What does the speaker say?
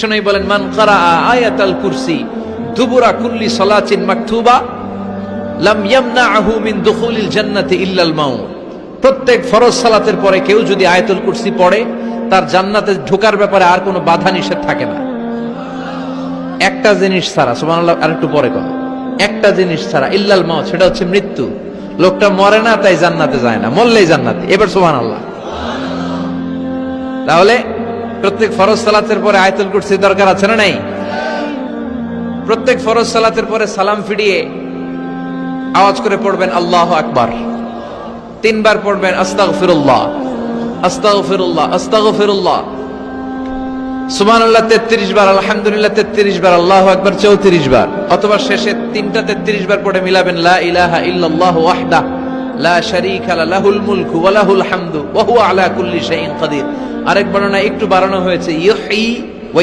বিশ্বনবী বলেন, মান ক্বারাআ আয়াতাল কুরসি দুবুরা কুল্লি সালাতিন মাকতুবা লাম ইয়ামনাহু মিন দুখুলিল জান্নাতি ইল্লাল মাউত। প্রত্যেক ফরজ সালাতের পরে কেউ যদি আয়াতুল কুরসি পড়ে, তার জান্নাতে ঢোকার ব্যাপারে আর কোনো বাধা নিষেধ থাকে না। একটা জিনিস ছাড়া, সুবহানাল্লাহ, আর একটু পরে কোন একটা জিনিস ছাড়া, ইল্লাল মাউত, সেটা হচ্ছে মৃত্যু। লোকটা মরে না তাই জান্নাতে যায় না, মরলেই জান্নাতে। এবার সুবহানাল্লাহ। তাহলে প্রত্যেক ফরজ সালাতের পরে আয়াতুল কুরসি দরকার আছে না নাই? প্রত্যেক ফরজ সালাতের পরে সালাম ফিরিয়ে আওয়াজ করে পড়বেন আল্লাহু আকবার। 3 বার পড়বেন আস্তাগফিরুল্লাহ, আস্তাগফিরুল্লাহ, আস্তাগফিরুল্লাহ। সুবহানাল্লাহ 33 বার, আলহামদুলিল্লাহ 33 বার, আল্লাহু আকবার 34 বার। অথবা শেষে 3টা 33 বার পড়ে মিলাবেন লা ইলাহা ইল্লাল্লাহু ওয়াহদাহু লা শারীকা লাহুল মুলকু ওয়া লাহুল হামদু ওয়া হুয়া আলা কুল্লি শাইইন কাদির। আরেক বর্ণনা একটু বাড়ানো হয়েছে, ইউহয়ী